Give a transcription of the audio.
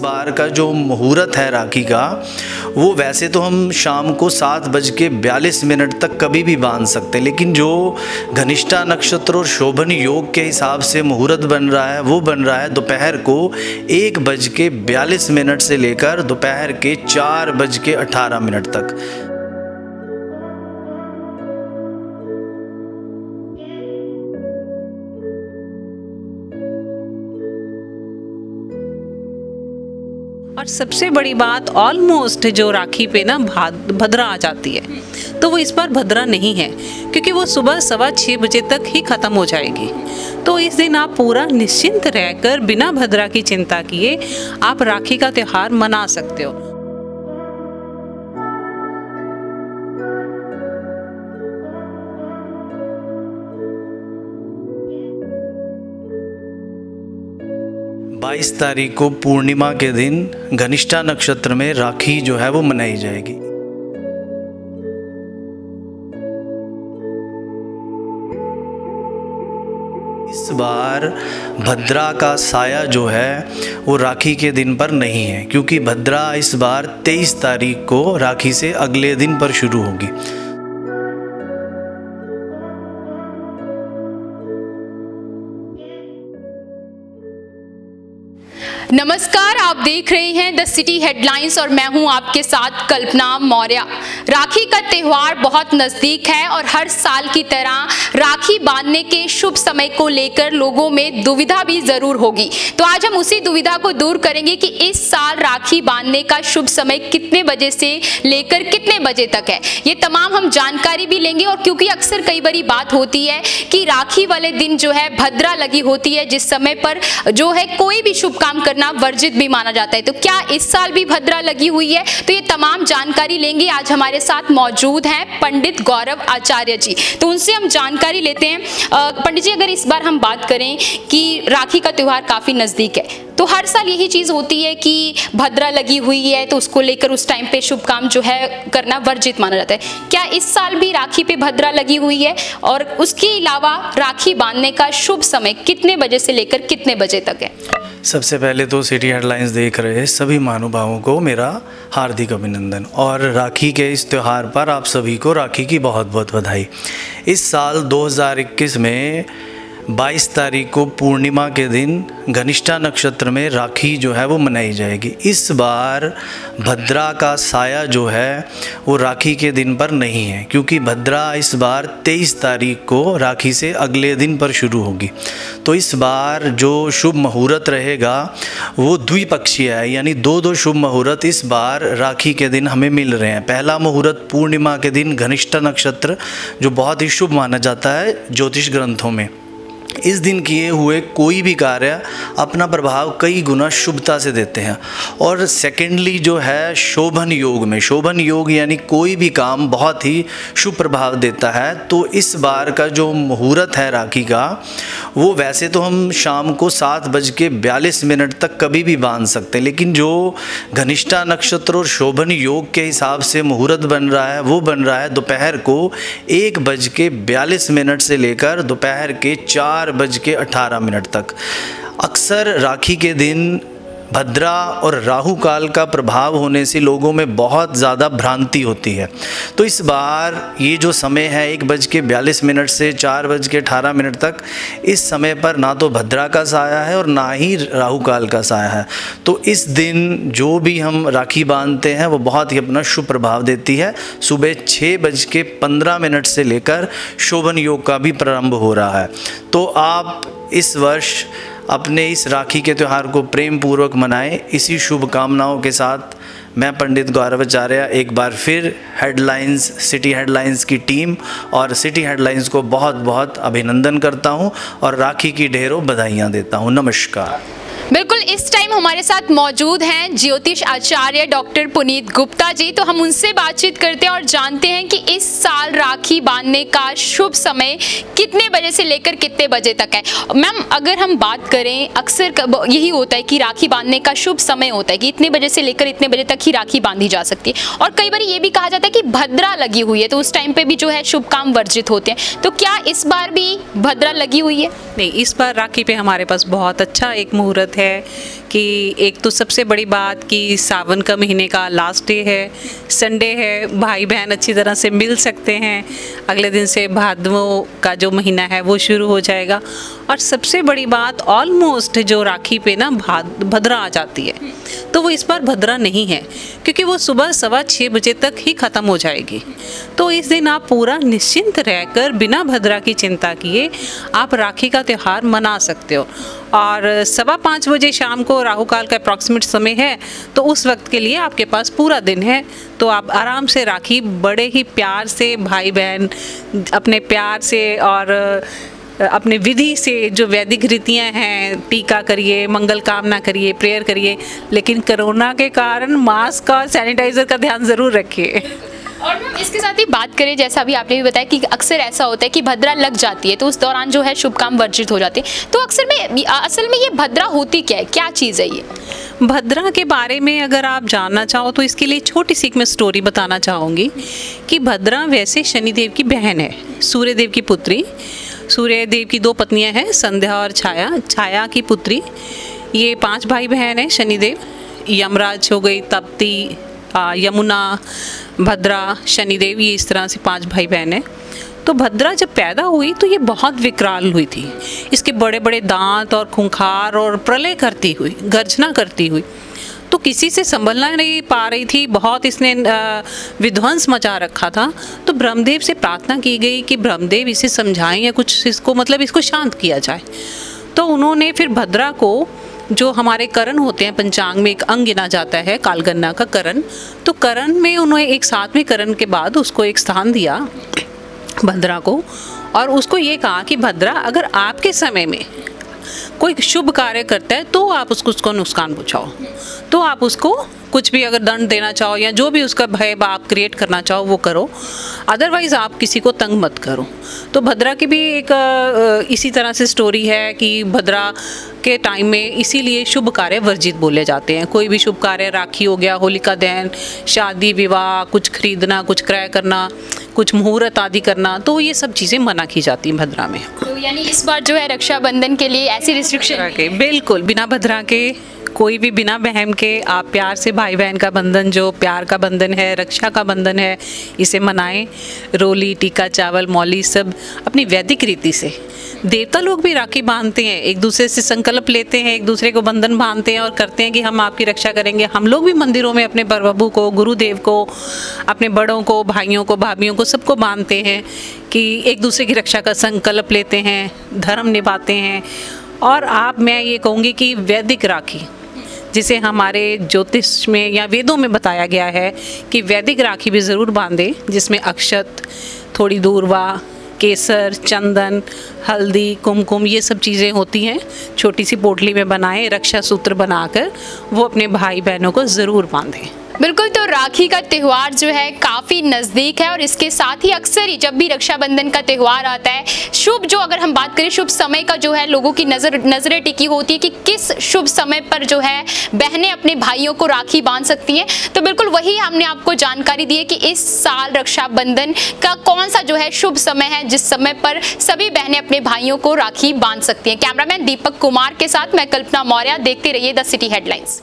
बार का जो मुहूर्त है राखी का, वो वैसे तो हम शाम को 7:42 तक कभी भी बांध सकते, लेकिन जो घनिष्ठा नक्षत्र और शोभन योग के हिसाब से मुहूर्त बन रहा है वो बन रहा है दोपहर को 1:42 से लेकर दोपहर के 4:18 तक। और सबसे बड़ी बात, ऑलमोस्ट जो राखी पे ना भद्रा आ जाती है, तो वो इस बार भद्रा नहीं है, क्योंकि वो सुबह 6:15 बजे तक ही ख़त्म हो जाएगी। तो इस दिन आप पूरा निश्चिंत रहकर बिना भद्रा की चिंता किए आप राखी का त्यौहार मना सकते हो। बाईस तारीख को पूर्णिमा के दिन घनिष्ठा नक्षत्र में राखी जो है वो मनाई जाएगी। इस बार भद्रा का साया जो है वो राखी के दिन पर नहीं है, क्योंकि भद्रा इस बार 23 तारीख को राखी से अगले दिन पर शुरू होगी। नमस्कार, आप देख रहे हैं द सिटी हेडलाइंस और मैं हूं आपके साथ कल्पना मौर्य। राखी का त्यौहार बहुत नजदीक है और हर साल की तरह राखी बांधने के शुभ समय को लेकर लोगों में दुविधा भी जरूर होगी। तो आज हम उसी दुविधा को दूर करेंगे कि इस साल राखी बांधने का शुभ समय कितने बजे से लेकर कितने बजे तक है, ये तमाम हम जानकारी भी लेंगे। और क्योंकि अक्सर कई बारी बात होती है कि राखी वाले दिन जो है भद्रा लगी होती है, जिस समय पर जो है कोई भी शुभ काम करना वर्जित भी माना जाता है, तो क्या इस साल भी भद्रा लगी हुई है? तो ये तमाम जानकारी लेंगे। आज हमारे साथ मौजूद हैं पंडित गौरव आचार्य जी, तो उनसे हम जानकारी लेते हैं। पंडित जी, अगर इस बार हम बात करें कि राखी का त्योहार काफी नजदीक है, तो हर साल यही चीज होती है कि भद्रा लगी हुई है तो उसको लेकर उस टाइम पे शुभ काम जो है करना वर्जित माना जाता है। क्या इस साल भी राखी पे भद्रा लगी हुई है? और उसके अलावा राखी बांधने का शुभ समय कितने बजे से लेकर कितने बजे तक है? सबसे पहले तो सिटी हेडलाइंस देख रहे सभी महानुभावों को मेरा हार्दिक अभिनंदन, और राखी के इस त्यौहार पर आप सभी को राखी की बहुत बहुत बधाई। इस साल 2021 में 22 तारीख को पूर्णिमा के दिन घनिष्ठा नक्षत्र में राखी जो है वो मनाई जाएगी। इस बार भद्रा का साया जो है वो राखी के दिन पर नहीं है, क्योंकि भद्रा इस बार 23 तारीख को राखी से अगले दिन पर शुरू होगी। तो इस बार जो शुभ मुहूर्त रहेगा वो द्विपक्षीय है, यानी दो शुभ मुहूर्त इस बार राखी के दिन हमें मिल रहे हैं। पहला मुहूर्त पूर्णिमा के दिन घनिष्ठा नक्षत्र, जो बहुत ही शुभ माना जाता है ज्योतिष ग्रंथों में। इस दिन किए हुए कोई भी कार्य अपना प्रभाव कई गुना शुभता से देते हैं। और सेकेंडली जो है शोभन योग में, शोभन योग यानी कोई भी काम बहुत ही शुभ प्रभाव देता है। तो इस बार का जो मुहूर्त है राखी का, वो वैसे तो हम शाम को 7:42 तक कभी भी बांध सकते, लेकिन जो घनिष्ठा नक्षत्र और शोभन योग के हिसाब से मुहूर्त बन रहा है वो बन रहा है दोपहर को 1:42 से लेकर दोपहर के 4:18 तक। अक्सर राखी के दिन भद्रा और राहु काल का प्रभाव होने से लोगों में बहुत ज़्यादा भ्रांति होती है। तो इस बार ये जो समय है 1:42 से 4:18 तक, इस समय पर ना तो भद्रा का साया है और ना ही राहु काल का साया है। तो इस दिन जो भी हम राखी बांधते हैं वो बहुत ही अपना शुभ प्रभाव देती है। सुबह 6:15 से लेकर शोभन योग का भी प्रारंभ हो रहा है। तो आप इस वर्ष अपने इस राखी के त्यौहार को प्रेम पूर्वक मनाएं। इसी शुभकामनाओं के साथ मैं पंडित गौरव आचार्य एक बार फिर हेडलाइंस, सिटी हेडलाइंस की टीम और सिटी हेडलाइंस को बहुत बहुत अभिनंदन करता हूं और राखी की ढेरों बधाइयां देता हूं। नमस्कार। बिल्कुल, इस टाइम हमारे साथ मौजूद हैं ज्योतिष आचार्य डॉक्टर पुनीत गुप्ता जी। तो हम उनसे बातचीत करते हैं और जानते हैं कि इस साल राखी बांधने का शुभ समय कितने बजे से लेकर कितने बजे तक है? मैम अगर हम बात करें, अक्सर यही होता है कि राखी बांधने का शुभ समय होता है कि इतने बजे से लेकर इतने बजे तक ही राखी बांधी जा सकती है, और कई बार ये भी कहा जाता है कि भद्रा लगी हुई है तो उस टाइम पे भी जो है शुभ काम वर्जित होते हैं। तो क्या इस बार भी भद्रा लगी हुई है? नहीं, इस बार राखी पे हमारे पास बहुत अच्छा एक मुहूर्त है कि एक तो सबसे बड़ी बात कि सावन का महीने का लास्ट डे है, संडे है, भाई बहन अच्छी तरह से मिल सकते हैं। अगले दिन से भादवों का जो महीना है वो शुरू हो जाएगा, और सबसे बड़ी बात ऑलमोस्ट जो राखी पे ना भद्रा आ जाती है, तो वो इस बार भद्रा नहीं है क्योंकि वो सुबह 6:15 बजे तक ही ख़त्म हो जाएगी। तो इस दिन आप पूरा निश्चिंत रहकर बिना भद्रा की चिंता किए आप राखी का त्यौहार मना सकते हो। और 5:15 बजे शाम को राहु काल का अप्रॉक्सीमेट समय है, तो उस वक्त के लिए आपके पास पूरा दिन है, तो आप आराम से राखी बड़े ही प्यार से भाई बहन अपने प्यार से और अपने विधि से जो वैदिक रीतियां हैं, टीका करिए, मंगल कामना करिए, प्रेयर करिए, लेकिन कोरोना के कारण मास्क और सैनिटाइज़र का ध्यान ज़रूर रखिए। और मैम इसके साथ ही बात करें, जैसा अभी आपने भी बताया कि अक्सर ऐसा होता है कि भद्रा लग जाती है तो उस दौरान जो है शुभ काम वर्जित हो जाते हैं, तो असल में ये भद्रा होती क्या है, क्या चीज़ है ये? भद्रा के बारे में अगर आप जानना चाहो तो इसके लिए छोटी सी मैं स्टोरी बताना चाहूँगी कि भद्रा वैसे शनिदेव की बहन है, सूर्यदेव की पुत्री। सूर्यदेव की 2 पत्नियां हैं, संध्या और छाया। छाया की पुत्री, ये 5 भाई बहन हैं शनिदेव। यमराज हो गई, तप्ती, यमुना, भद्रा, शनिदेव, ये इस तरह से 5 भाई बहन हैं। तो भद्रा जब पैदा हुई तो ये बहुत विकराल हुई थी, इसके बड़े बड़े दांत और खूंखार और प्रलय करती हुई, गर्जना करती हुई, तो किसी से संभलना नहीं पा रही थी, बहुत इसने विध्वंस मचा रखा था। तो ब्रह्मदेव से प्रार्थना की गई कि ब्रह्मदेव इसे समझाएं या कुछ इसको शांत किया जाए। तो उन्होंने फिर भद्रा को, जो हमारे करण होते हैं पंचांग में एक अंग गिना जाता है कालगन्ना का करण, तो करण में उन्होंने एक 7वें करण के बाद उसको एक स्थान दिया भद्रा को, और उसको ये कहा कि भद्रा अगर आपके समय में कोई शुभ कार्य करता है तो आप उसको नुकसान पहुँचाओ, तो आप उसको कुछ भी अगर दंड देना चाहो या जो भी उसका भय आप क्रिएट करना चाहो वो करो, अदरवाइज़ आप किसी को तंग मत करो। तो भद्रा की भी एक इसी तरह से स्टोरी है कि भद्रा के टाइम में इसीलिए शुभ कार्य वर्जित बोले जाते हैं। कोई भी शुभ कार्य, राखी हो गया, होलिका दहन, शादी विवाह, कुछ खरीदना, कुछ क्रय करना, कुछ मुहूर्त आदि करना, तो ये सब चीज़ें मना की जाती हैं भद्रा में। तो यानी इस बार जो है रक्षाबंधन के लिए ऐसी रिस्ट्रिक्शन के बिल्कुल बिना भद्रा के, कोई भी बिना बहन के आप प्यार से भाई बहन का बंधन, जो प्यार का बंधन है, रक्षा का बंधन है, इसे मनाएं। रोली, टीका, चावल, मौली सब अपनी वैदिक रीति से। देवता लोग भी राखी बांधते हैं, एक दूसरे से संकल्प लेते हैं, एक दूसरे को बंधन बांधते हैं और करते हैं कि हम आपकी रक्षा करेंगे। हम लोग भी मंदिरों में अपने प्रभु को, गुरुदेव को, अपने बड़ों को, भाइयों को, भाभियों को, सबको बांधते हैं कि एक दूसरे की रक्षा का संकल्प लेते हैं, धर्म निभाते हैं। और मैं ये कहूँगी कि वैदिक राखी, जिसे हमारे ज्योतिष में या वेदों में बताया गया है कि वैदिक राखी भी ज़रूर बांधे, जिसमें अक्षत, थोड़ी दूर्वा, केसर, चंदन, हल्दी, कुमकुम, ये सब चीज़ें होती हैं। छोटी सी पोटली में बनाएं, रक्षा सूत्र बनाकर वो अपने भाई बहनों को ज़रूर बांधें। बिल्कुल, तो राखी का त्यौहार जो है काफ़ी नज़दीक है, और इसके साथ ही अक्सर ही जब भी रक्षाबंधन का त्यौहार आता है, शुभ जो अगर हम बात करें शुभ समय का जो है लोगों की नज़रें टिकी होती है कि किस शुभ समय पर जो है बहनें अपने भाइयों को राखी बांध सकती हैं। तो बिल्कुल वही हमने आपको जानकारी दी है कि इस साल रक्षाबंधन का कौन सा जो है शुभ समय है जिस समय पर सभी बहनें अपने भाइयों को राखी बांध सकती हैं। कैमरामैन दीपक कुमार के साथ मैं कल्पना मौर्य, देखते रहिए द सिटी हेडलाइंस।